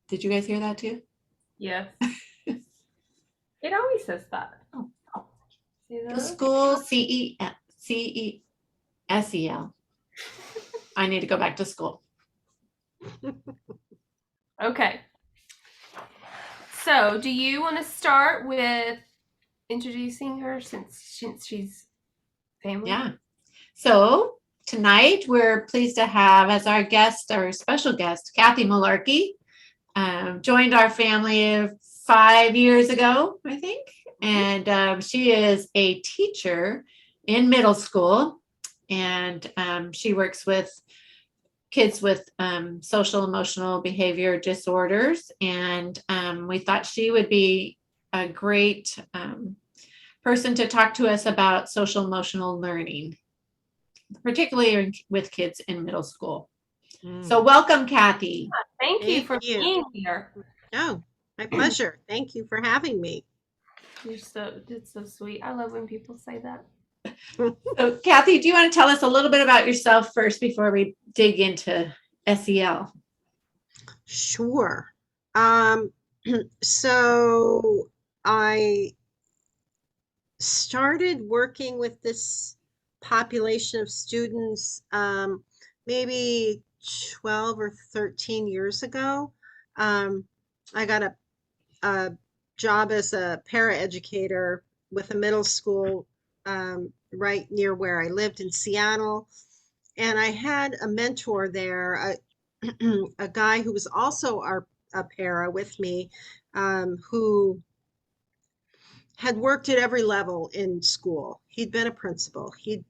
Did you guys hear that too? Yes. It always says that. Oh. See The that? school CESEL. I need to go back to school. Okay. So, do you want to start with introducing her since she's family? Yeah. So tonight we're pleased to have as our guest, our special guest, Kathy Mullarky. Joined our family 5 years ago, I think. And she is a teacher in middle school. And she works with kids with social emotional behavior disorders. And we thought she would be a great person to talk to us about social emotional learning, particularly with kids in middle school. So welcome, Kathy. Thank you for being here. Oh, my pleasure. Thank you for having me. It's so sweet. I love when people say that. So Kathy, do you want to tell us a little bit about yourself first before we dig into SEL? Sure. So I started working with this population of students maybe 12 or 13 years ago. I got a job as a paraeducator with a middle school right near where I lived in Seattle. And I had a mentor there, a guy who was also a para with me, who had worked at every level in school. He'd been a principal. He'd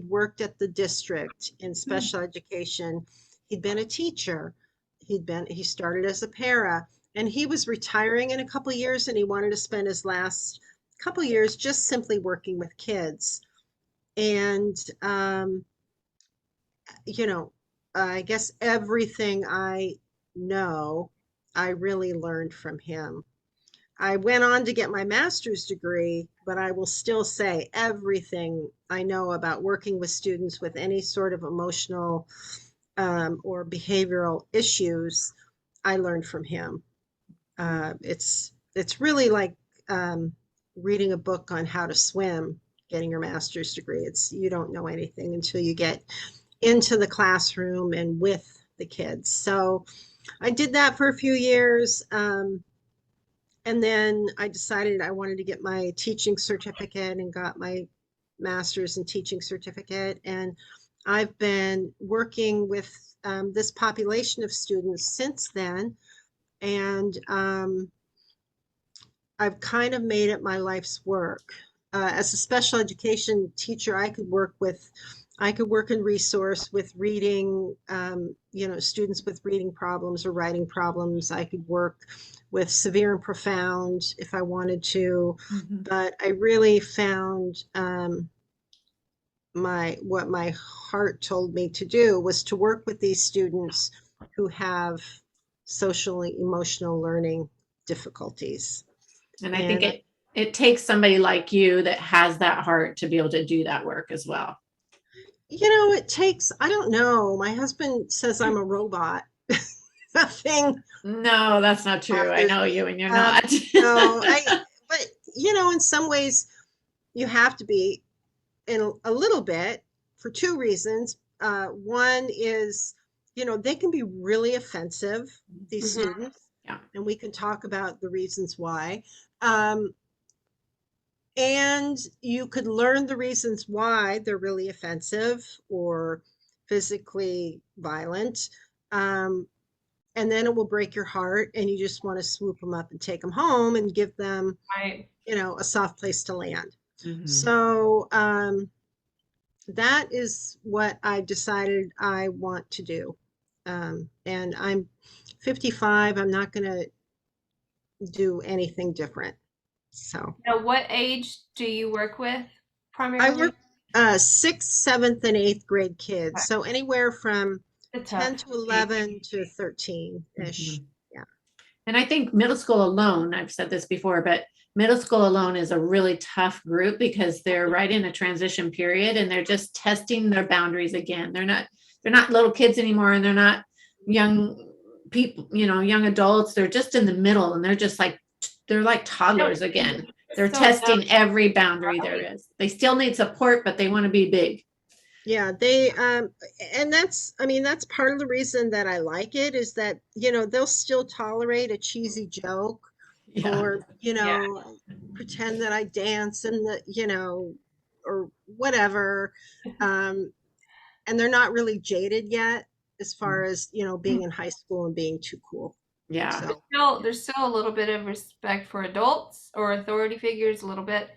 worked at the district in special education. He'd been a teacher. He started as a para, and he was retiring in a couple of years, and he wanted to spend his last couple of years just simply working with kids. And I guess everything I know, I really learned from him. I went on to get my master's degree, but I will still say everything I know about working with students with any sort of emotional or behavioral issues, I learned from him. It's really like reading a book on how to swim, getting your master's degree. You don't know anything until you get into the classroom and with the kids. So I did that for a few years. And then I decided I wanted to get my teaching certificate and got my master's in teaching certificate. And I've been working with this population of students since then. And I've kind of made it my life's work. As a special education teacher, I could work in resource with reading, students with reading problems or writing problems. I could work with severe and profound if I wanted to, but I really found what my heart told me to do was to work with these students who have social and emotional learning difficulties. And I think it takes somebody like you that has that heart to be able to do that work as well. It takes, I don't know. My husband says I'm a robot. Nothing. No, that's not true. I know you and you're not. No, but in some ways you have to be in a little bit for two reasons. One is, they can be really offensive, these students. Yeah. And we can talk about the reasons why. And you could learn the reasons why they're really offensive or physically violent. And then it will break your heart and you just want to swoop them up and take them home and give them, a soft place to land. So that is what I decided I want to do. And I'm 55. I'm not going to do anything different. So now, what age do you work with primarily? I work 6th, 7th, and 8th grade kids. Okay. So anywhere from 10 to 11 to 13-ish. Yeah. And I think middle school alone, I've said this before, but middle school alone is a really tough group because they're right in a transition period and they're just testing their boundaries again. They're not little kids anymore and they're not young people, young adults, they're just in the middle and they're like toddlers again. They're Still testing every boundary there is. They still need support, but they want to be big. Yeah, and that's part of the reason that I like it is that, they'll still tolerate a cheesy joke Yeah. or, Yeah. pretend that I dance and or whatever. Um, and they're not really jaded yet as far as, being in high school and being too cool. Yeah. So, There's still a little bit of respect for adults or authority figures, a little bit,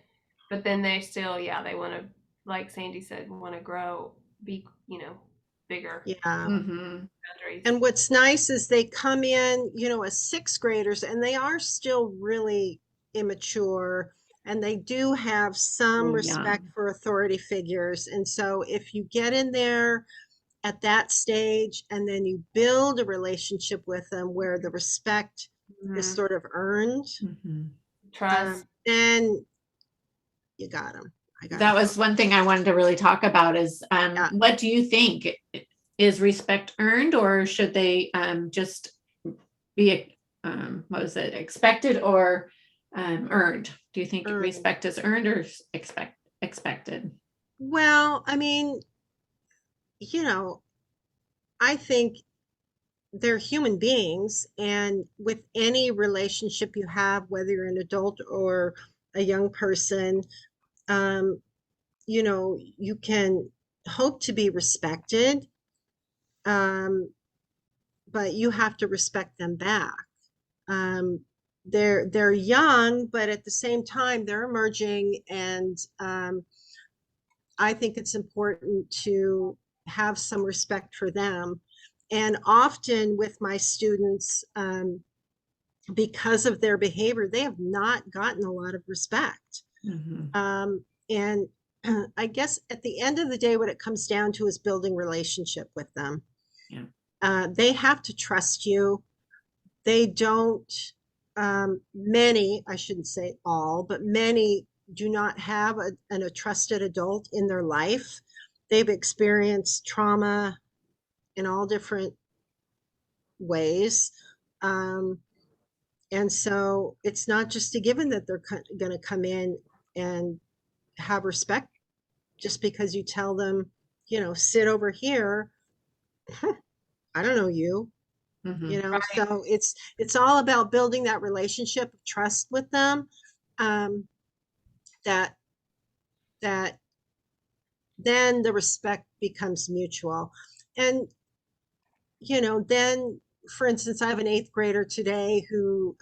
but then they still, they want to, like Sandy said, want to grow, be, bigger yeah. Hmm. boundaries. And what's nice is they come in, as sixth graders, and they are still really immature, and they do have some Oh, yeah. respect for authority figures. And so if you get in there at that stage and then you build a relationship with them where the respect is Mhm. sort of earned, Hmm. Trust. then you got them. I got That them. was one thing I wanted to really talk about is Yeah. what do you think? Is respect earned, or should they just be what was it, expected or earned? Do you think Earned. respect is earned or expected? Well, I mean, you know, I think they're human beings, and with any relationship you have, whether you're an adult or a young person, um, you can hope to be respected, um, but you have to respect them back. Um, they're young, but at the same time, they're emerging, and I think it's important to have some respect for them. And often with my students, because of their behavior, they have not gotten a lot of respect. Hmm. And I guess at the end of the day, what it comes down to is building relationship with them. Yeah. They have to trust you. They don't, many, I shouldn't say all, but many do not have a trusted adult in their life. They've experienced trauma in all different ways. Um, And so it's not just a given that they're going to come in and have respect just because you tell them, sit over here. I don't know you, Hmm. Right. so it's all about building that relationship of trust with them, um, that that then the respect becomes mutual. And then for instance, I have an eighth grader today who,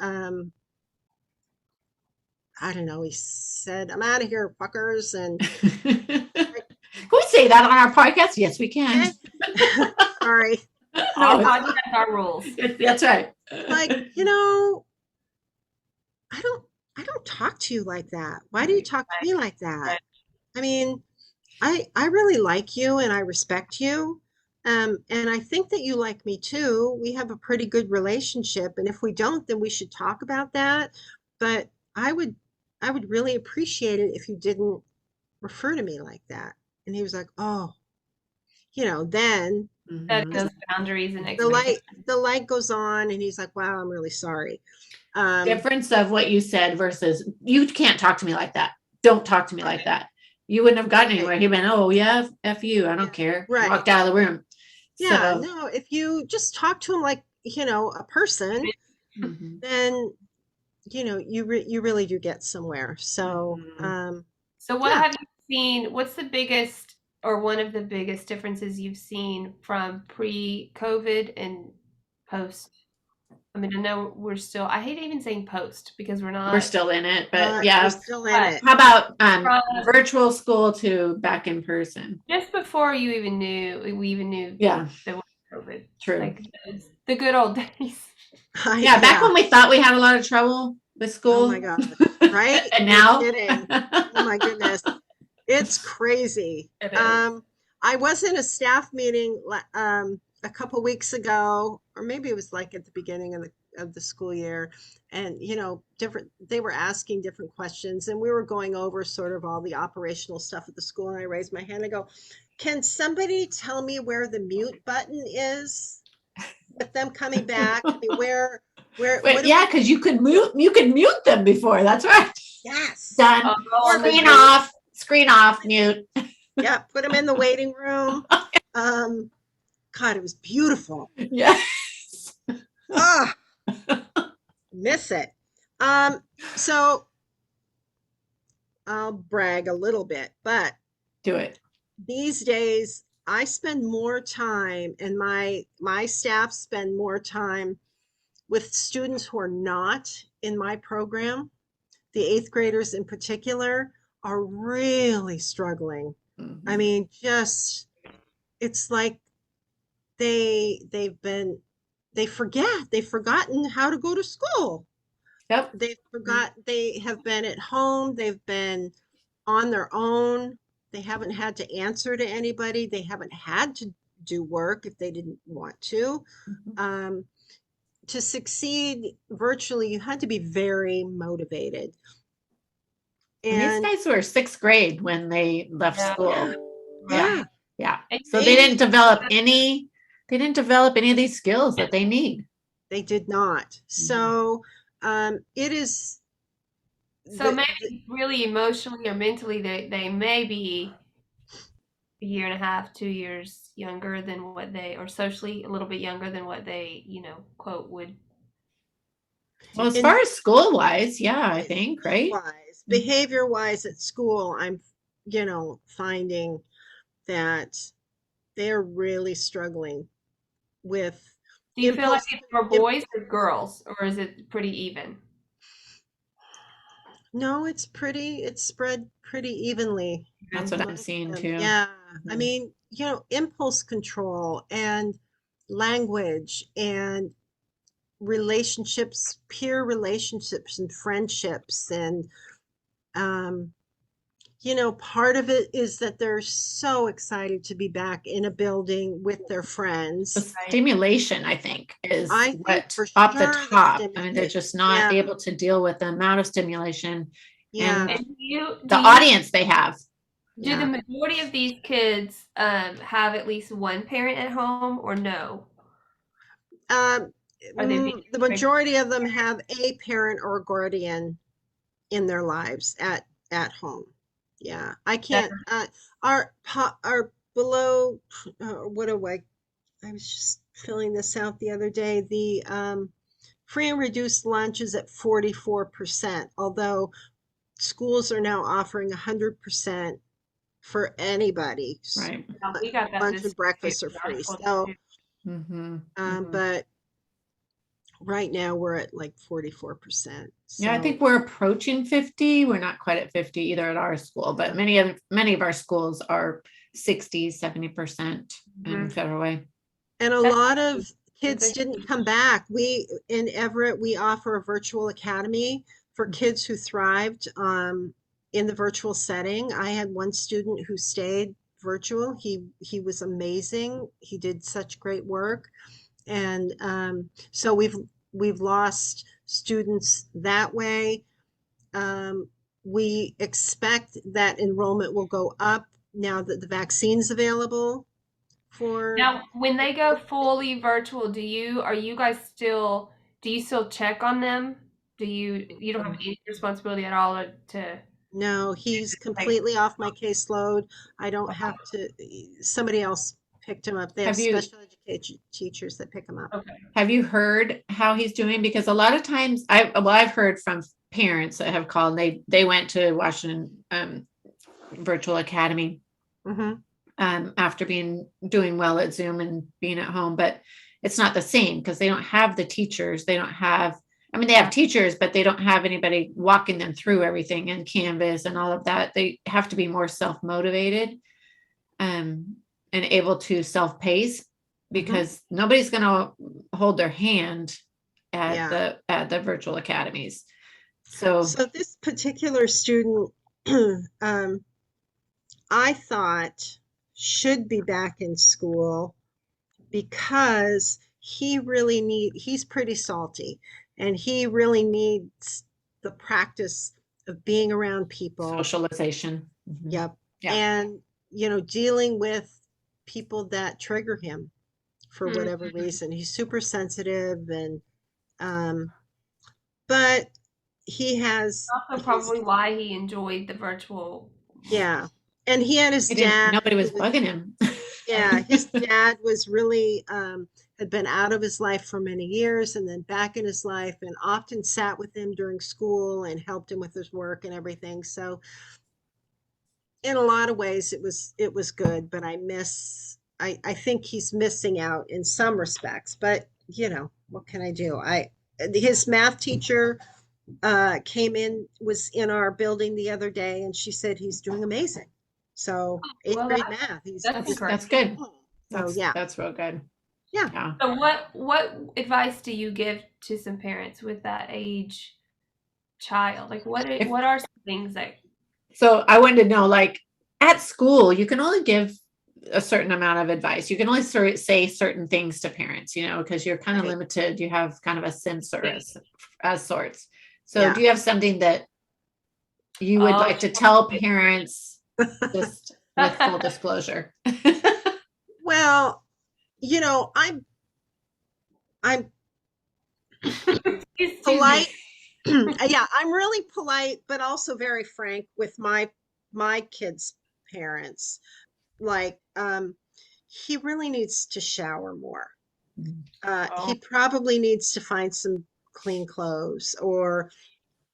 I don't know, he said, "I'm out of here, fuckers." And like, Can we say that on our podcast? Yes, we can. eh, sorry. Our No, podcast, our rules. that's right. Like, I don't I don't talk to you like that. Why do you Right. talk to me like that? Right. I mean, I really like you and I respect you. And I think that you like me too. We have a pretty good relationship. And if we don't, then we should talk about that. But I would really appreciate it if you didn't refer to me like that. And he was like, oh, then Setting Hmm. those boundaries and the light expectations. the light goes on and he's like, wow, I'm really sorry. Um, Difference of what you said versus you can't talk to me like that. Don't talk to me like that. You wouldn't have gotten right. anywhere. He'd been, oh yeah, F you. I don't Yeah, care. right. Walked out of the room. Yeah, So, no, if you just talk to him like, a person, mhm, then, you really do get somewhere. So, mhm. So what yeah. have you seen? What's the biggest or one of the biggest differences you've seen from pre-COVID and post? I mean, I know we're still, I hate even saying post because we're We're not, still in it, but We're yeah. still in but it. How about from virtual school to back in person? just before you even knew, we even knew Yeah, there was COVID, true. like the good old days. Yeah, back Yeah. when we thought we had a lot of trouble with Oh my school, gosh. Right? and No now, kidding. Oh my goodness. It's crazy. It is. I was in a staff meeting a couple weeks ago, or maybe it was like at the beginning of the school year, and different they were asking different questions, and we were going over sort of all the operational stuff at the school, and I raised my hand and I go, "Can somebody tell me where the mute button is?" with them coming back. I mean, what But do yeah, we, because you could mute them before. That's right. yes. Done. Oh, on the Screen off, mute. Yeah, put them in the waiting room. God, it was beautiful. Yes. Ah, miss it. So I'll brag a little bit, but Do it. these days I spend more time, and my staff spend more time with students who are not in my program. The eighth graders in particular are really struggling. I Mhm. mean, just it's like they've forgotten how to go to school. Yep. They have been at home, they've been on their own. They haven't had to answer to anybody. They haven't had to do work if they didn't want to. Mhm. To succeed virtually, you had to be very motivated. And these And guys were sixth grade when they left Yeah. yeah, school. Yeah. yeah, Yeah. And So they they didn't develop any of these skills that they need. they did not. Mhm. So it is so the maybe really emotionally or mentally, they may be a year and a half, 2 years younger than what they, or socially a little bit younger than what they, quote, would Well, as in far as school wise, yeah, I think, right? wise, Mhm. behavior wise at school, I'm finding that they're really struggling with Do you feel like impulse. it's more boys or girls, or is it pretty even? No, it's spread pretty evenly That's what I'm amongst seeing them. too. Yeah. I Mhm. mean, impulse control and language and relationships, peer relationships and friendships. And, um, part of it is that they're so excited to be back in a building with their The friends. Right. stimulation, I think, is I think what for off the sure the top. I mean, they're stimulation. just not Yeah. able to deal with the amount of stimulation and Yeah. And the audience they have. do the Yeah. majority of these kids have at least one parent at home, or no? Um, Are they being the majority of them have a parent or guardian in their lives at home. Yeah, I can't. Our below. What do I was just filling this out the other day. The free and reduced lunch is at 44%. Although schools are now offering 100% for anybody. Right. we got that Lunch this and breakfast are our free. school So, too. Mm-hmm. but right now we're at like 44%. Yeah, I So, think we're approaching 50. We're not quite at 50 either at our school, but many of our schools are 60, 70% in Mhm. federal way. and a That's lot of that's kids a didn't come back. We in Everett, we offer a virtual academy for kids who thrived in the virtual setting. I had one student who stayed virtual. He was amazing. He did such great work, and so we've lost students that way. Um, we expect that enrollment will go up now that the vaccine's available for. Now, when they go fully virtual, do you still check on them? You don't have any responsibility at all to No, he's like, completely off my caseload. I don't have to, somebody else picked him up. They have Have you special education teachers that pick him up. okay. have you heard how he's doing? Because a lot of times I've heard from parents that have called, they went to Washington Virtual Academy Hmm. after doing well at Zoom and being at home, but it's not the same because they don't have the teachers. They don't have, I mean, they have teachers, but they don't have anybody walking them through everything and Canvas and all of that. They have to be more self-motivated and able to self-pace because nobody's going to hold their hand at Yeah. the virtual academies. So So this particular student, I thought should be back in school because he's pretty salty and he really needs the practice of being around people. socialization. Mhm. Yep. Yeah. And, dealing with people that trigger him. for whatever Mhm. reason. He's super sensitive and um, but Also, he's probably why he enjoyed the virtual. yeah. And he had his He didn't, dad nobody was who was bugging him. yeah, his dad was really had been out of his life for many years and then back in his life and often sat with him during school and helped him with his work and everything. So in a lot of ways it was good, but I think he's missing out in some respects. But what can I do? I his math teacher was in our building the other day, and she said he's doing amazing. So eighth Well, grade math, he's that's he's That's encouraging. good. so yeah, That's real good. yeah. Yeah. So, what advice do you give to some parents with that age child? Like, If what are some things that? so, I wanted to know, like at school, you can only give a certain amount of advice. You can only say certain things to parents, because you're kind of Right. limited. You have kind of a censor as sorts. So, do Yeah. you have something that you would Oh, like to tell parents just with full disclosure? Well, I'm excuse me. polite. Yeah, I'm really polite, but also very frank with my kids' parents. Like, he really needs to shower more. Oh, He probably needs to find some clean clothes, or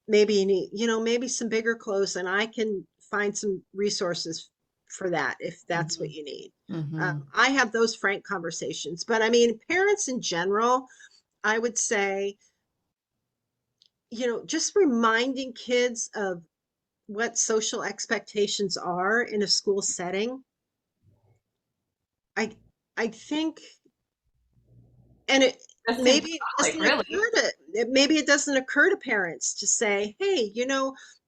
maybe maybe some bigger clothes, and I can find some resources for that if that's what Mhm. you need. Mhm. I have those frank conversations, but I mean, parents in general, I would say, just reminding kids of what social expectations are in a school setting. I I think, and that's maybe it symbolic, doesn't really. occur to maybe it doesn't occur to parents to say, hey,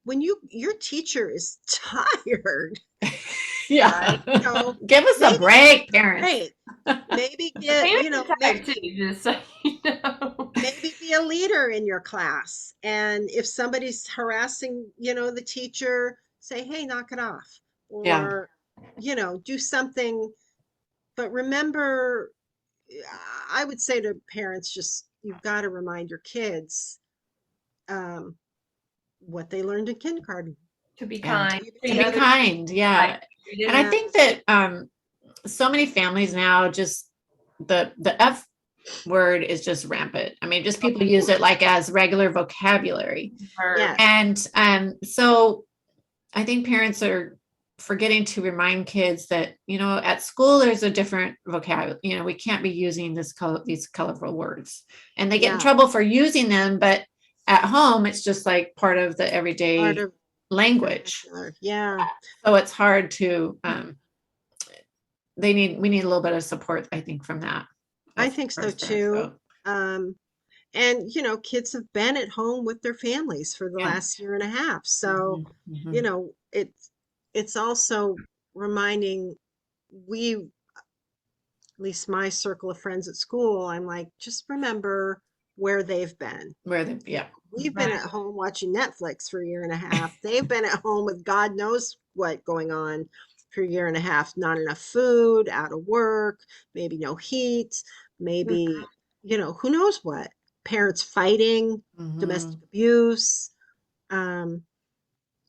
when your teacher is tired, Yeah. Right. Give us a maybe give break, them a parents. break. Maybe The get, parents are tired too, maybe just so you know. maybe be a leader in your class. And if somebody's harassing, the teacher, say, hey, knock it off. Yeah. Or, do something. But remember, I would say to parents, just you've got to remind your kids um, what they learned in kindergarten. To be Yeah. kind, To treat be others kind. like Yeah. treated. And I Yeah, think that so many families now just the F word is just rampant. I mean, just people use it like as regular vocabulary. Verb. yes, And so I think parents are forgetting to remind kids that, at school there's a different vocabulary. We can't be using these colorful words. And they get in yeah, trouble for using them, but at home it's just like part of the part everyday of language. vernacular. Yeah, So it's hard to we need a little bit of support, I think, from that I as think far so as parents too. go. Um, and kids have been at home with their families for the Yeah. last year and a half. So, Mhm, mhm. it's also reminding at least my circle of friends at school, I'm like, just remember where they've been. Where the yeah. We've been Mhm. Right. at home watching Netflix for a year and a half. They've been at home with God knows what going on for a year and a half. Not enough food, out of work, maybe no heat, Mhm. maybe, who knows what. Parents fighting, domestic Mhm. abuse. Um,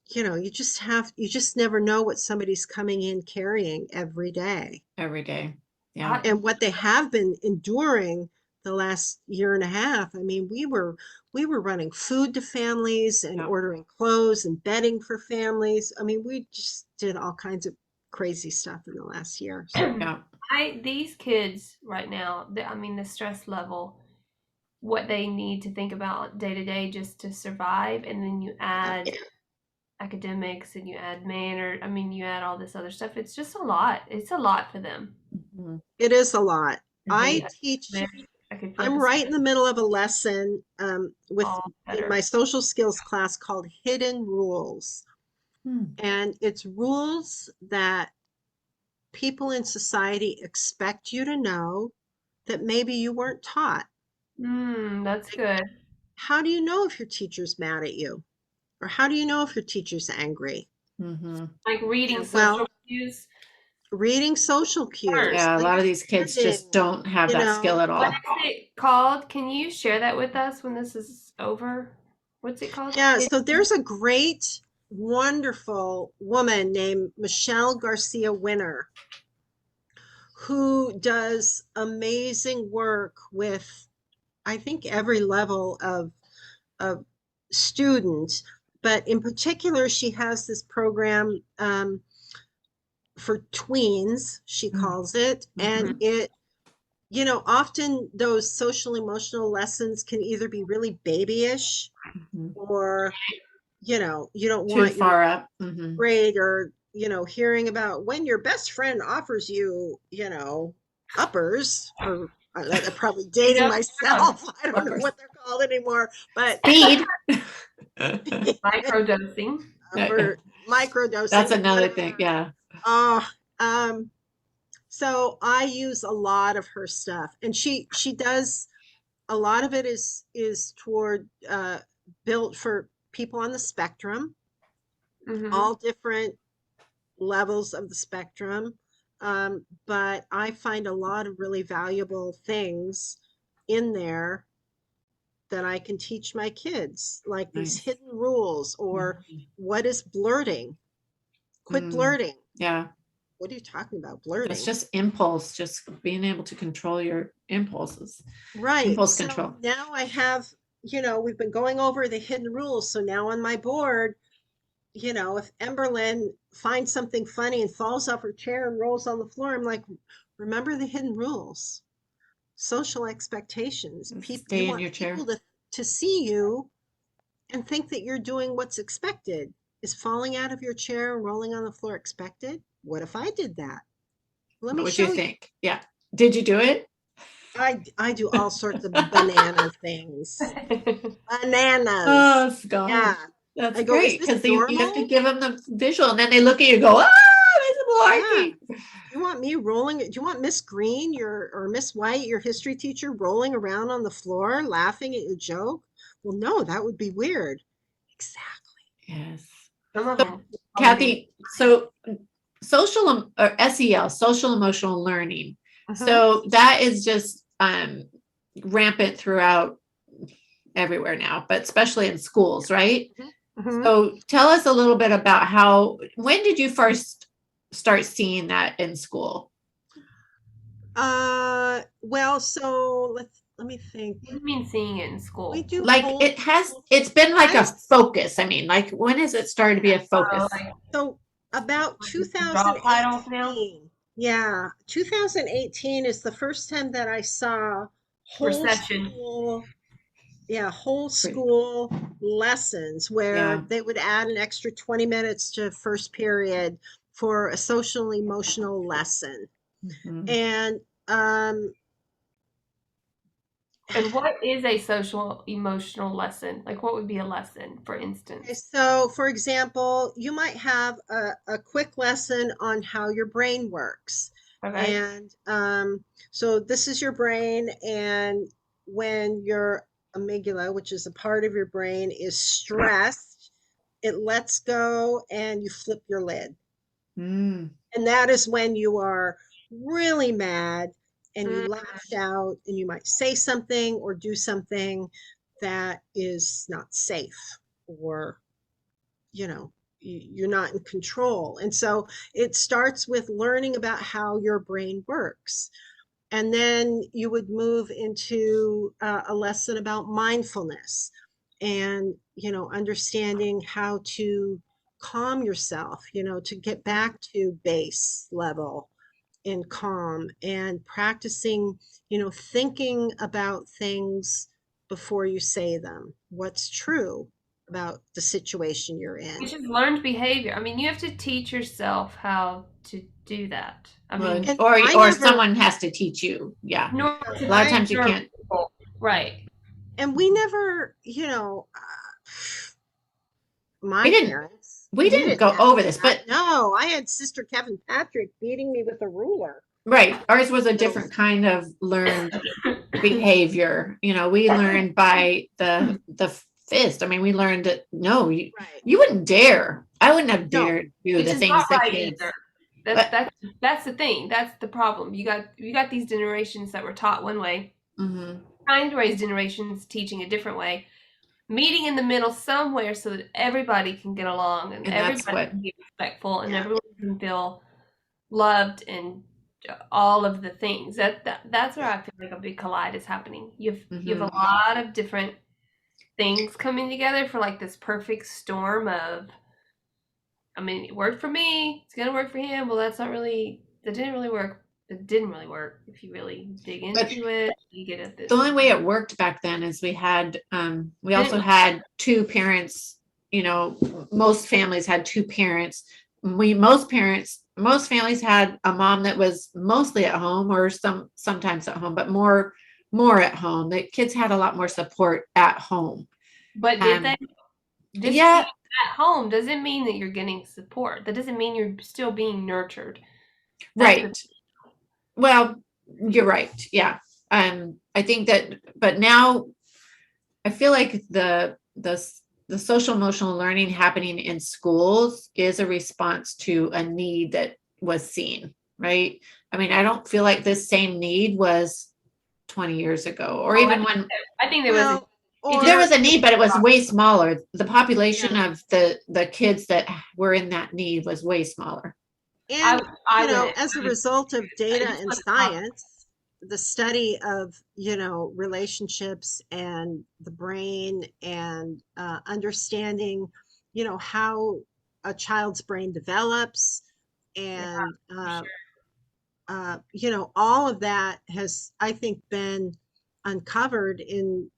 you just never know what somebody's coming in carrying every day Every day. Yeah. I, and what they have been enduring the last year and a half. I mean, we were running food to families and Yeah. ordering clothes and bedding for families. I mean, we just did all kinds of crazy stuff in the last year. So, Yeah. these kids right now, I mean, the stress level, what they need to think about day to day just to survive, and then you yeah, add academics and you add manner. I mean, you add all this other stuff. It's just a lot. It's a lot for them Mhm. it is a lot. to be I a teach, I could feel like I'm a right in the middle of a lesson all in my better. social skills class called Hidden Rules. Hmm. And it's rules that people in society expect you to know that maybe you weren't taught. That's Like, good. how do you know if your teacher's mad at you? Or how do you know if your teacher's angry? Mhm. Like reading And social well, cues. reading social cues, Yeah, a lot of these kids just understanding, don't have you that know. skill at What all. is it called? Can you share that with us when this is over? What's it called? Yeah, so there's a great, wonderful woman named Michelle Garcia Winner who does amazing work with, I think, every level of student. But in particular, she has this program for tweens, she calls it, and Mhm. it, often those social emotional lessons can either be really babyish Mhm. or, you don't Too want your far up. Mhm. grade or, hearing about when your best friend offers you, uppers or I'm probably dating Enough myself. I don't know Uppers. what they're called anymore, but Speed. microdosing. upper That's microdosing, another thing. whatever. Yeah. Oh, so I use a lot of her stuff, and she does a lot of it is toward built for people on the spectrum, Mm-hmm. all different levels of the spectrum. But I find a lot of really valuable things in there that I can teach my kids, like these Nice. hidden rules or Mhm. what is blurting? Quit Mm. blurting. Yeah. What are you talking about, It's blurting? just impulse, just being able to control your impulses, Right. impulse So control. now I have, we've been going over the hidden rules. So now on my board, if Emberlyn finds something funny and falls off her chair and rolls on the floor, I'm like, remember the hidden rules, social expectations. People, you Stay in want your chair. people to see you and think that you're doing what's expected. Is falling out of your chair and rolling on the floor expected? What if I did that? Let What me would you show you. think? Yeah. Did you do it? I do all sorts of banana things. Bananas. Oh, Yeah. gosh. That's I go, is great this because you have to normal? give them the visual and then they look at you and go, ah, Yeah. Mrs. Mullarky. You want me rolling? Do you want Miss Green, your or Miss White, your history teacher, rolling around on the floor laughing at your joke? Well, no, that would be weird. Exactly. Yes. Some of So, them probably. Kathy, so social or SEL, social emotional learning. Uh-huh. So that is just rampant throughout everywhere now, but especially in schools, right? Hmm. So tell us a little bit about when did you first start seeing that in school? Well, so let me think. What do you mean seeing it in We school? do Like it's been like high a focus. I mean, like when has it started to be a focus? Like So about job titles now? 2018. Yeah, 2018 is the first time that I saw whole Recession. school, yeah, whole school lessons where Yeah. they would add an extra 20 minutes to first period for a social emotional lesson. Mhm. And um, And what is a social emotional lesson? Like what would be a lesson, for okay, instance? so for example, you might have a quick lesson on how your brain works. Okay. And so this is your brain, and when your amygdala, which is a part of your brain, is stressed, it lets go and you flip your lid. Mm. And that is when you are really mad and you Mm, lash out and you might say something or do something that is not safe or, you're not in control. And so it starts with learning about how your brain works. And then you would move into a lesson about mindfulness and, understanding how to calm yourself, to get back to base level and calm and practicing, thinking about things before you say them. What's true about the situation you're in? which is learned behavior. I mean, you have to teach yourself how to do that. I Well, mean, And I or never, someone has to teach you. Yeah. in order yeah, to A lot of I, times you serve can't. people. Right. and we never, We my didn't. parents, We we didn't didn't go have over this, that. but No, I had Sister Kevin Patrick beating me with a ruler right. Ours was a middle different school. kind of learned behavior. We learned by the fist. I mean, we learned that no, Right. you wouldn't dare. I wouldn't have No, dared do Which the is not things that right kids. either. That's the thing. That's the problem. You got these generations that were taught one way, Mm-hmm. trying to raise generations teaching a different way, meeting in the middle somewhere so that everybody can get along and And that's everybody what, can be respectful and Yeah. everyone can feel loved and all of the things. That's where I feel like a big collide is happening. You have mhm. a lot of different things coming together for like this perfect storm of, I mean, it worked for me, it's gonna work for him. Well, that didn't really work. It didn't really work. If you really dig But into it, you get at this. the only way it worked back then is we also Didn't- had two parents, most families had two parents. Most families had a mom that was mostly at home or sometimes at home, but more at home. The kids had a lot more support at home. But did they? Just Yeah, being at home doesn't mean that you're getting support. That doesn't mean you're still being nurtured. That's right. Well, you're right. Yeah. I think that, but now I feel like the social emotional learning happening in schools is a response to a need that was seen, right? I mean, I don't feel like this same need was 20 years ago, or even when I think there was a, Well, or there was a need, but it was way smaller. The population yeah, of the kids that were in that need was way smaller. and I wouldn't. as a result of I data just and want to talk. science, the study of relationships and the brain and understanding how a child's brain develops Yeah, and for sure. all of that has, I think, been uncovered in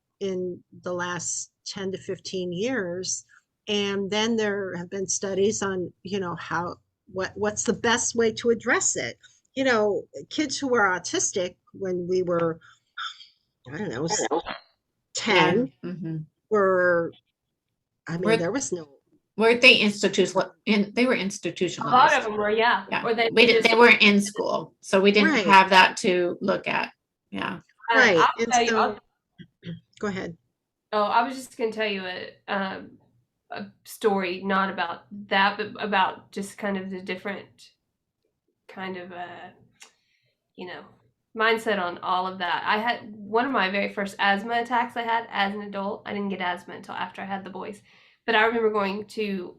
the last 10 to 15 years. And then there have been studies on, how what's the best way to address it. Kids who were autistic when we were, I don't know, Yeah. 10 Hmm. were, I mean, Were there was no, were they they were A lot of institutionalized. them were, yeah, Yeah. or they We did, just. they weren't in school, so we didn't right, have that to look at. Yeah. right. I'll And tell you. so, go ahead. I was just gonna tell you a story, not about that, but about just kind of the different kind of you know mindset on all of that. I had one of my very first asthma attacks I had as an adult. I didn't get asthma until after I had the boys, but I remember going to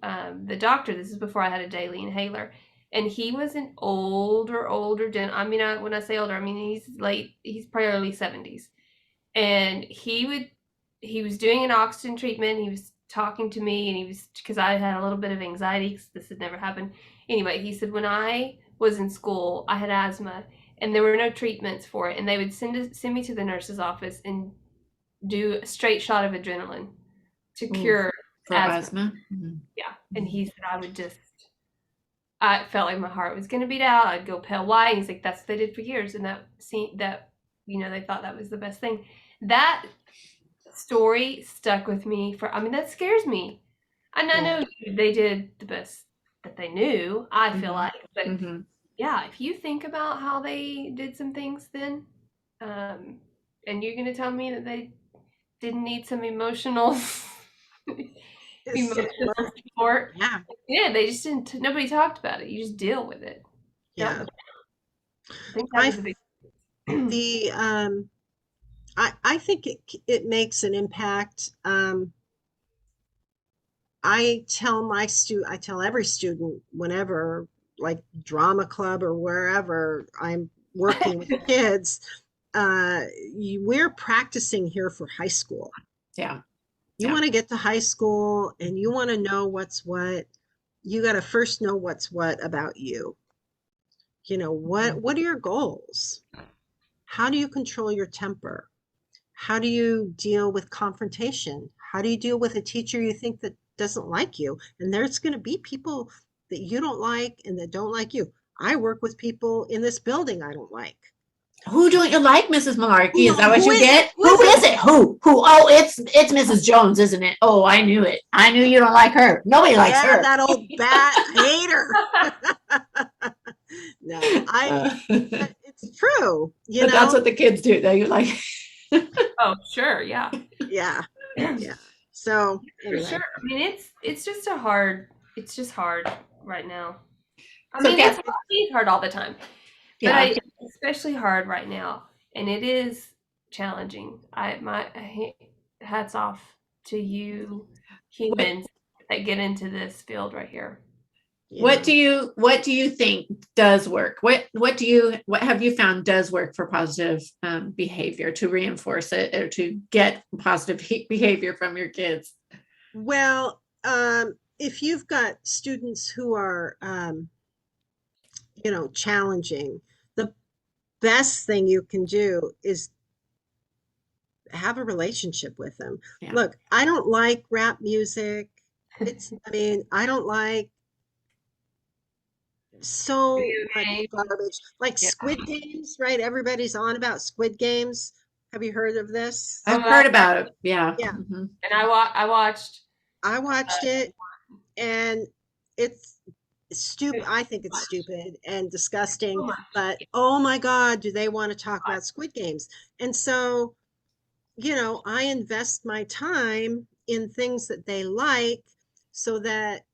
the doctor. This is before I had a daily inhaler, and he was an older I mean, when I say older, I mean he's probably early 70s, and he was doing an oxygen treatment. He was talking to me, and he was, because I had a little bit of anxiety because this had never happened. Anyway, he said when I was in school, I had asthma, and there were no treatments for it, and they would send me to the nurse's office and do a straight shot of adrenaline to Ooh, cure for asthma. asthma. Mhm. Yeah, and he said I felt like my heart was going to beat out. I'd go pale white. He's like, that's what they did for years, and they thought that was the best thing. That story stuck with me for, I mean, that scares me. And I Yeah. know they did the best that they knew, I feel Mhm. like. But Mhm. yeah, if you think about how they did some things then, and you're going to tell me that they didn't need some emotional emotional Support. support. Yeah, Yeah, they just didn't, nobody talked about it. You just deal with it. Dealt yeah. with it. I think that I was a big the I think it makes an impact. I tell every student whenever, like drama club or wherever I'm working with kids, we're practicing here for high school. Yeah. You Yeah. want to get to high school and you want to know what's what, you got to first know what's what about you. Mhm. What are your goals? How do you control your temper? How do you deal with confrontation? How do you deal with a teacher you think that doesn't like you? And there's going to be people that you don't like and that don't like you. I work with people in this building I don't like. Who don't you like, Mrs. Malarkey? Is that what Who you is it? get? Who Who is is it? it? Who? Oh, it's Mrs. Jones, isn't it? Oh, I knew it. I knew you don't like her. Nobody likes Yeah, her. that old bat hater. No, But it's true, that's what the kids do. They like. Oh, sure, yeah. Yeah, yeah. So For sure. anyway, I mean, it's just hard right now. I So mean, it's Kathy, hard. It's hard all the time, but yeah. it's especially hard right now, and it is challenging. Hats off to you What humans that get into this field right here. what Yeah. do you think does work? What have you found does work for positive behavior to reinforce it or to get positive behavior from your kids? Well, if you've got students who are, challenging, the best thing you can do is have a relationship with them. Yeah. Look, I don't like rap music. I mean, I don't like so Video much game. garbage. Like Yeah. Squid Games, right? Everybody's on about Squid Games. Have you heard of this? Oh, I've heard about it. Yeah. Yeah, Mhm. and I watched. I watched it and it's So stupid. I think it's much. stupid and disgusting, So much. but oh my God, do they want to talk about Squid Games? And so, I invest my time in things that they like so that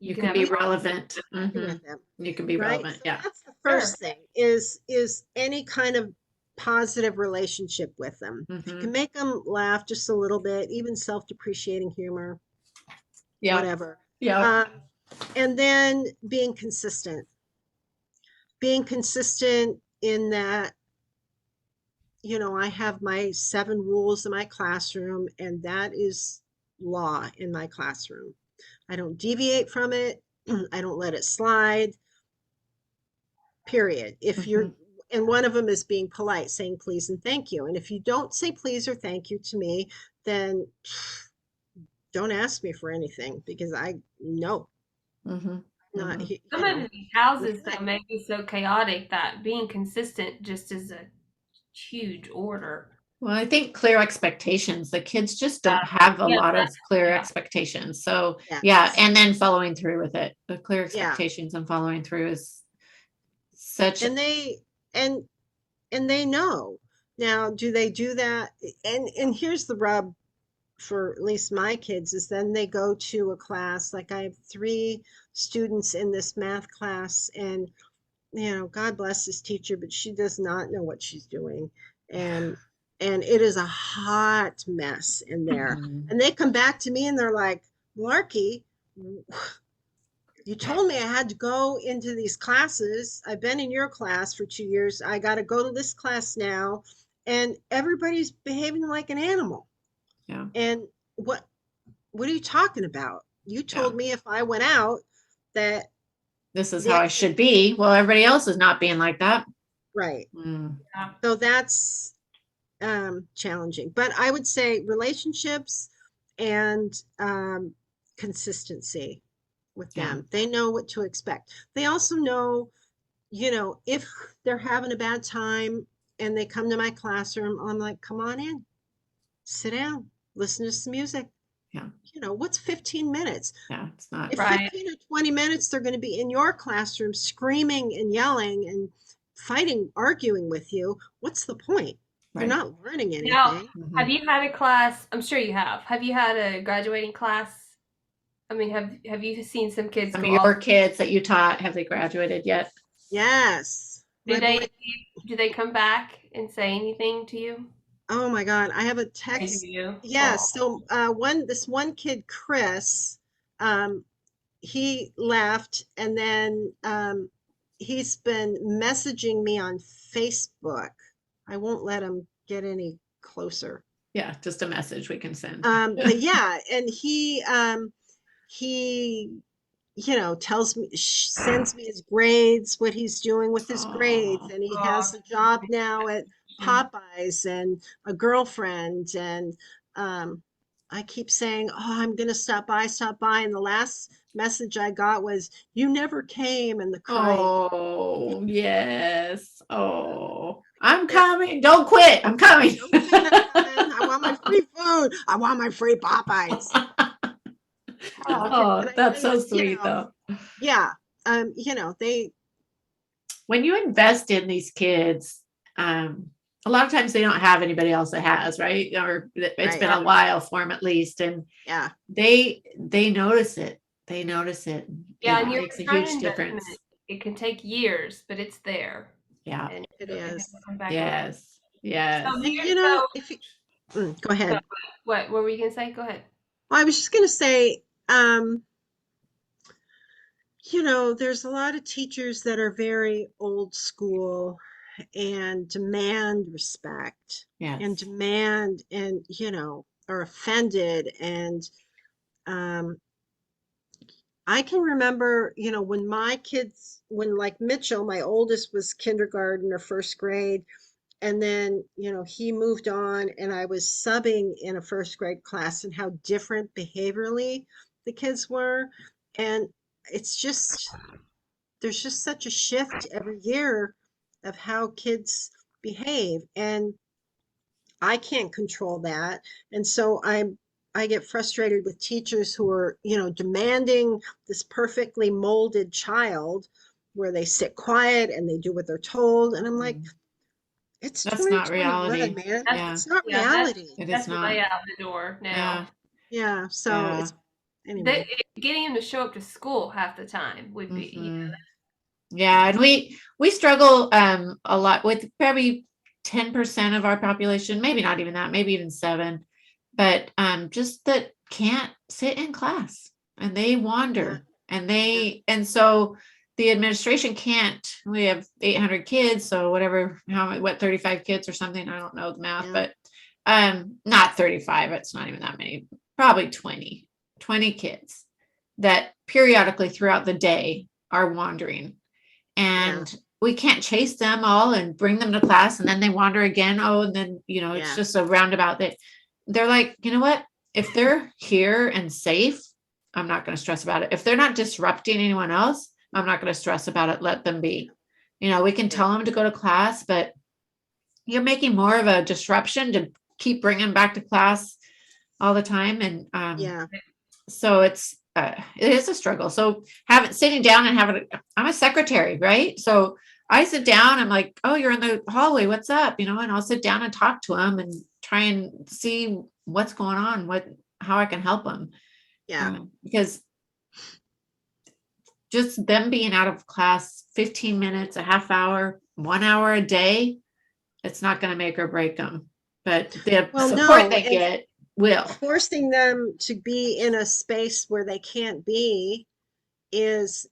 You You can can have a be we can relevant. be Hmm. with them, You can be right? relevant. So Yeah. that's the sure. first thing is any kind of positive relationship with them. If you Hmm. can make them laugh just a little bit, even self-depreciating humor, Yeah. whatever. Yeah. Um, and then being consistent in that, I have my 7 rules in my classroom, and that is law in my classroom. I don't deviate from it. I don't let it slide, period. If you're, Hmm. and one of them is being polite, saying please and thank you. And if you don't say please or thank you to me, then don't ask me for anything because I know Hmm. not, Hmm. Some of these houses though may be so chaotic that being consistent just is a huge order. Well, I think clear expectations. The kids just don't have a Yeah, lot of clear yeah. expectations. So, yeah, yes, and then following through with it. The clear yeah. expectations and following through is such. And and they know. Now, do they do that? And here's the rub for at least my kids is then they go to a class. Like I have 3 students in this math class, and God bless this teacher, but she does not know what she's doing. And it is a hot mess in there. Mhm. And they come back to me and they're like, Larky, you told me I had to go into these classes. I've been in your class for 2 years. I got to go to this class now. And everybody's behaving like an animal. Yeah. And what are you talking about? You Yeah. told me if I went out that This is the how I expect should be. Well, everybody else is not being like that. right. Mm. Yeah. So that's challenging. But I would say relationships and consistency with Yeah. them. They know what to expect. They also know, if they're having a bad time and they come to my classroom, I'm like, come on in, sit down, listen to some music. Yeah. What's 15 minutes? Yeah. It's not If Right. 15 or 20 minutes they're going to be in your classroom screaming and yelling and fighting, arguing with you, what's the point? You're right. not learning Now, anything. have Mhm. you had a class? I'm sure you have. Have you had a graduating class? I mean, have you seen some kids Some go of off? your kids that you taught, have they graduated yet? Yes. Do My boy, they come back and say anything to you? oh my God, I have a They do text. you? Oh, Yes. So this one kid, Chris, um, he left and then he's been messaging me on Facebook. I won't let him get any closer. Yeah, just a message we can send. But yeah, and he tells me, sends me his grades, what he's doing with his grades, Oh, and he oh, has a job now at Popeyes and a girlfriend. And I keep saying, oh, I'm gonna stop by. And the last message I got was, you never came, and the crying. oh, yes. Oh, I'm Yeah, coming. Don't quit. I'm coming. don't quit, I'm coming. I want my free food. I want my free Popeyes. oh, okay. And Oh, I that's think, so sweet, though. yeah, they, When you invest in these kids, um, a lot of times they don't have anybody else that has, right? Or it's right, been a while for them at least, and yeah. they notice it. They notice it. Yeah, It and your makes a return huge investment difference. it can take years, but it's there. Yeah. And It it is. will come back around. Yes. Yes. So And here, you know, so if you, go ahead. what were we gonna say? Go ahead. Well, I was just going to say, there's a lot of teachers that are very old school and demand respect and Yes. demand and, are offended. And um, I can remember, when when like Mitchell, my oldest was kindergarten or first grade, and then, he moved on and I was subbing in a first grade class and how different behaviorally the kids were. And it's just, there's just such a shift every year of how kids behave. And I can't control that. And so I get frustrated with teachers who are, demanding this perfectly molded child where they sit quiet and they do what they're told. And I'm like, Mm. it's That's not 2021, reality. man. That's Yeah. It's not yeah, that's reality. It is that's not. way out the door Yeah. now. Yeah. So Yeah. it's anyway. Getting him to show up to school half the time would be, Hmm. Yeah. And we struggle a lot with probably 10% of our population, maybe not even that, maybe even 7, but just that can't sit in class and they Yeah. wander and Yeah. and so the administration can't. We have 800 kids, so whatever, what 35 kids or something, I don't know the math, Yeah. but not 35, it's not even that many, probably 20 kids that periodically throughout the day are wandering, Yeah. and we can't chase them all and bring them to class and then they wander again. Oh, and then, it's Yeah. just a roundabout that they're like, you know what? If they're here and safe, I'm not going to stress about it. If they're not disrupting anyone else, I'm not going to stress about it. Let them be. We can Yeah. tell them to go to class, but you're making more of a disruption to keep bringing them back to class all the time. And Yeah. so it is a struggle. So sitting down and I'm a secretary, right? So I sit down, I'm like, oh, you're in the hallway, what's up? And I'll sit down and talk to them and try and see what's going on, how I can help them. Yeah. Because just them being out of class 15 minutes, a half hour, 1 hour a day, it's not going to make or break them. But the Well, support no. they And get will. forcing them to be in a space where they can't be is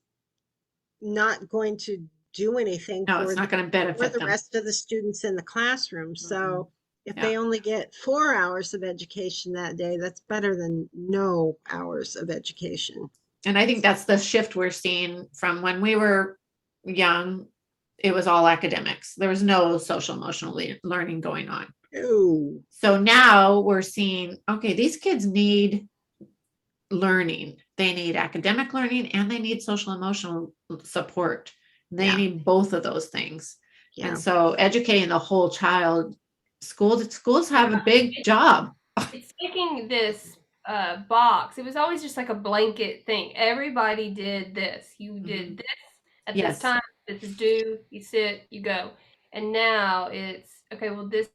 not going to do anything No, it's for not going to benefit the them. rest of the students in the classroom. Mhm. So if Yeah. they only get 4 hours of education that day, that's better than no hours of education. And I think that's the shift we're seeing from when we were young. It was all academics. There was no social emotional learning going on. Oh, So now we're seeing, okay, these kids need learning. They need academic learning and they need social emotional support. They yeah, need both of those things. yeah, And so educating the whole child, schools Yeah, have a big job. it's taking this box. It was always just like a blanket thing. Everybody did this. You did this at this Yes. time. This is due. You sit. You go. And now it's okay. Well, this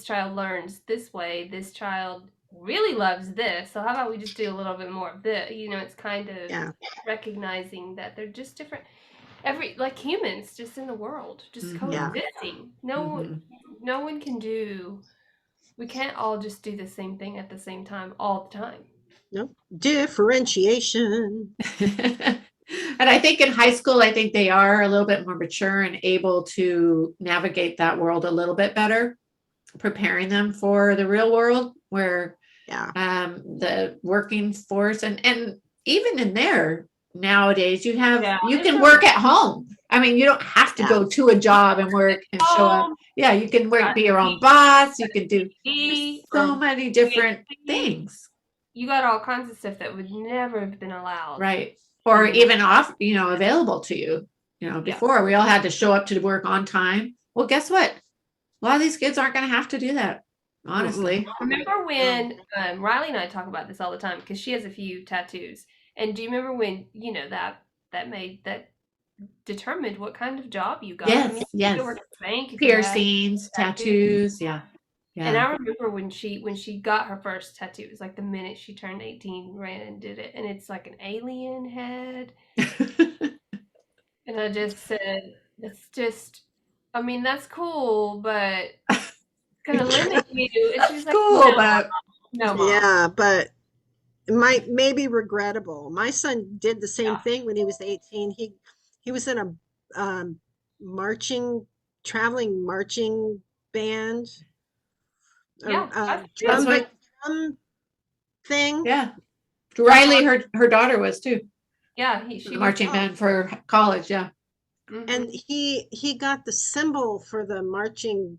child learns this way. This child really loves this. So how about we just do a little bit more of this? It's kind of yeah, recognizing that they're just different. Like humans, just in the world, just yeah. coexisting. Mhm. No one can do. We can't all just do the same thing at the same time all the time. Nope. Differentiation. And I think in high school, I think they are a little bit more mature and able to navigate that world a little bit better, preparing them for the real world where Yeah, the working force and even in there nowadays Yeah, you there's can no work at home. I mean, you don't have to yeah, go to a job and work and show up. home, Yeah, you can work, got be your own boss. You can do, there's TV so or many different PhD. things. You got all kinds of stuff that would never have been allowed. Right. Or in the- even available to you. Yeah. Before we all had to show up to work on time. Well, guess what? A lot of these kids aren't going to have to do that, honestly. Remember when Riley and I talk about this all the time because she has a few tattoos. And do you remember when that determined what kind of job you got? I Yes, mean, you yes. could work at the bank if you had Piercings, tattoos. tattoos. Yeah. And Yeah. I remember when she got her first tattoo, it was like the minute she turned 18, ran and did it, and it's like an alien head. And I just said, it's just, I mean, that's cool, but it's gonna limit you. And she's That's like, cool, but no, mom. Yeah, but it may be regrettable. My son did the same thing when he was 18. He was in a marching, traveling marching band, Yeah, that's that's good. what, drum thing. yeah. Riley, her daughter was too, Yeah, in she the was. marching band for college. Yeah. And Mhm. he got the symbol for the marching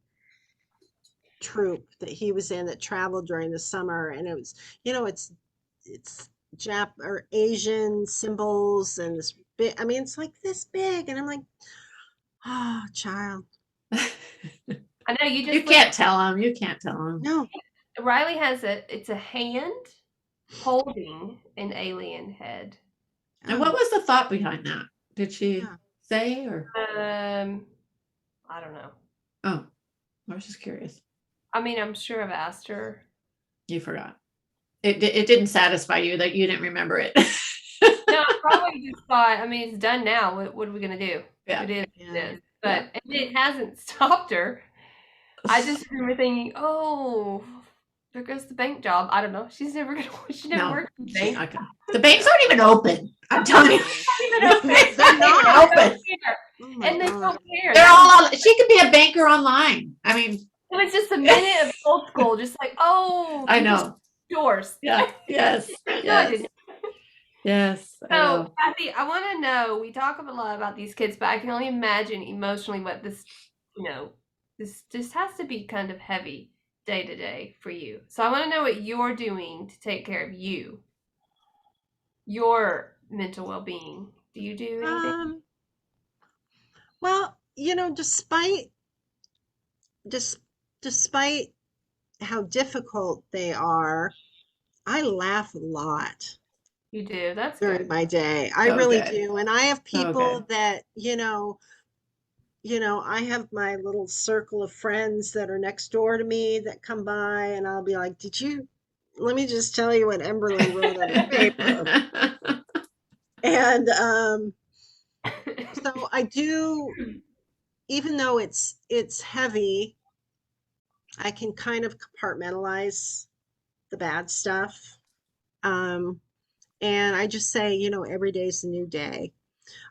troop that he was in that traveled during the summer, and it was, it's Jap or Asian symbols and this big, I mean, it's like this big, and I'm like, oh, child, I know you You just can't tell them. You can't tell them. no. Riley has it's a hand holding an alien head. And what Oh, was the thought behind that? Did she yeah. say or? I don't know. Oh, I was just curious. I mean, I'm sure I've asked her. You forgot. It didn't satisfy you that you didn't remember it. No, I probably just thought, I mean, it's done now. What are we gonna do? Yeah. It is, Yeah. it is. Yeah. But and it hasn't stopped her. I just remember thinking, oh, there goes the bank job. I don't know. She's never No, worked in the she's bank. not gonna. The banks aren't even open. I'm telling you. Even open. They're not. They don't open. care. Oh my And they God. don't care. They're all on. She could be a banker online. I mean, It was just a minute of old school, just like, oh, I you just know. yours. Yeah. Yes. No, I Yes. didn't. Yes. I So, know. Kathy, I want to know. We talk a lot about these kids, but I can only imagine emotionally what this, this just has to be kind of heavy day to day for you. So, I want to know what you're doing to take care of your mental well being. Do you do anything? Well, dis despite how difficult they are, I laugh a lot You do. That's during good. my day. I So really good. do. And I have So people good. that, I have my little circle of friends that are next door to me that come by, and I'll be like, let me just tell you what Emberly wrote on the paper. And so I do, even though it's heavy, I can kind of compartmentalize the bad stuff. Um, and I just say, every day's a new day.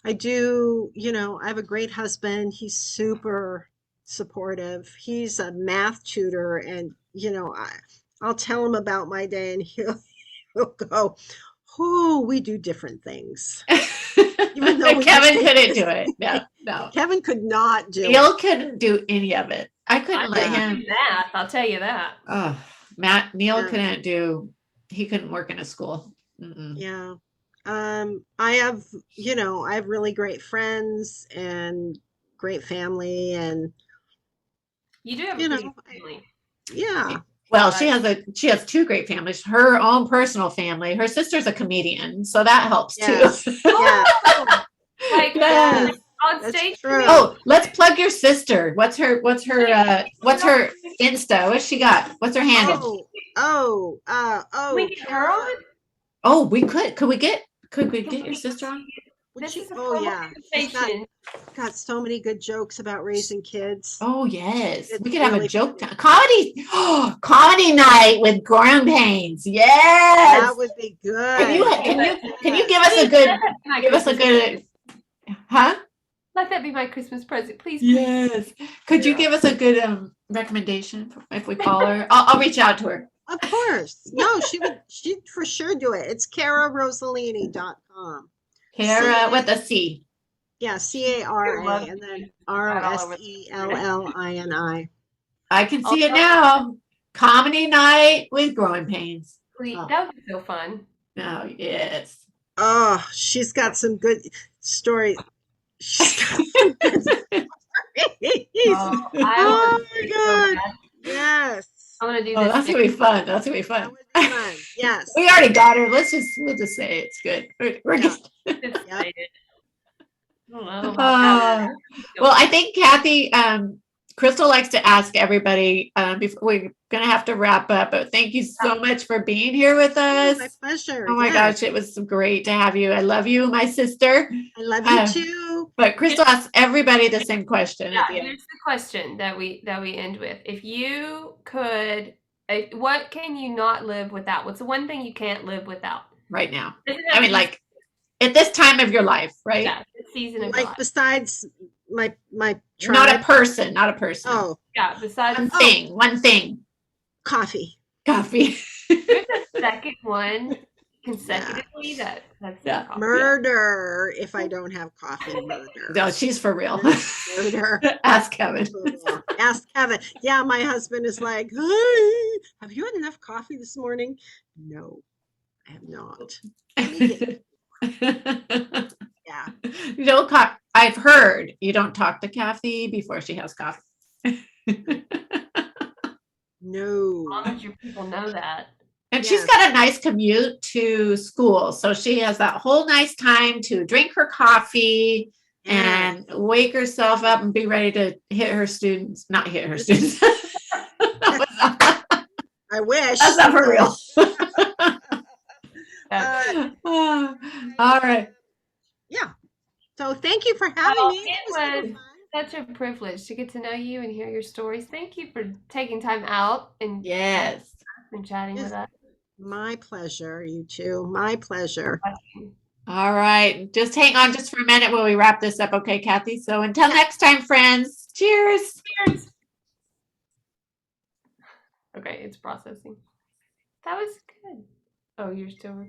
I have a great husband. He's super supportive. He's a math tutor, and I'll tell him about my day, and he'll go, "Oh, we do different things." Even though we Kevin do couldn't the do same it. No, thing. no. Kevin could not do it. Neil couldn't do any of it. I I couldn't let can him. do that. I'll tell you that. Oh, Neil Yeah. couldn't do. He couldn't work in a school. Mm-mm. Yeah. I have really great friends and great family, and You do have a you pretty know, good family. yeah. Well, she has two great families. Her own personal family. Her sister's a comedian, so that helps too. Yes. Yeah. Oh, like Yes. on That's stage true. Oh, let's plug your sister. What's her Insta? What's she got? What's her handle? Can we get her Kara, on? Oh, we could. Could we get your sister on? This is a oh formal yeah, she's invitation. got so many good jokes about raising kids. Oh yes. We It's could have a really joke funny. time. Comedy night with growing pains. That Yes. would be Can you good. can you Yes. give us a Please, good let that be my give us a Christmas good huh? Let that be my Christmas present, please. Please. Yes. Could you give us a good recommendation if we call her? I'll reach out to her. Of course. No, she'd for sure do it. It's KaraRosalini.com. Kara with a C. Yeah, CARA and then ROSELLINI. I can see it now. Comedy night with growing pains. Please. Oh. That would be so fun. Oh yes. Oh, she's got some good stories. She's got some good stories. Oh, Oh my God. Yes. I'm gonna do Oh, this. that's gonna be fun. That's gonna be That fun. would be fun. Yes. We already got her. We'll just say it's good. We're Yeah. just Yep. I don't know about well, I think Kathy, Crystal likes to ask everybody, before we're going to have to wrap up, but thank you so much for being here with Oh, us. my pleasure. Oh my Yes. gosh, it was great to have you. I love you, my sister. I love you too. But Crystal asks everybody the same question at the Yeah, end. here's the question that we end with. If you could, what can you not live without? What's the one thing you can't live without? Right now. Doesn't I have mean, to be- like at this time of your life, right? yeah, this season of your Like life. besides my Not tribe. a person, not a person. Oh, Yeah, besides One thing. coffee. Coffee. there's a second one consecutively that's Yeah. coffee. Murder if I don't have coffee. Murder. No, she's for real. Murder. Ask Kevin. Ask Kevin. Yeah, my husband is like, hey, have you had enough coffee this morning? No, I have not. Let me get yeah. You don't I've heard you don't talk to Kathy before she has coffee. No. As long as your people know that. And she's Yes. got a nice commute to school. So she has that whole nice time to drink her coffee and wake herself up and be ready to hit her students. Not hit her students. I wish. That's not for real. All right. Yeah. So thank you for having me. It was super was fun. such a privilege to get to know you and hear your stories. Thank you for taking time out and Yes. and chatting with us. My pleasure, you two. My pleasure. All right. Just hang on just for a minute while we wrap this up. Okay, Kathy. So until next time, friends. Cheers. Cheers. Okay, it's processing. That was good. Oh, you're still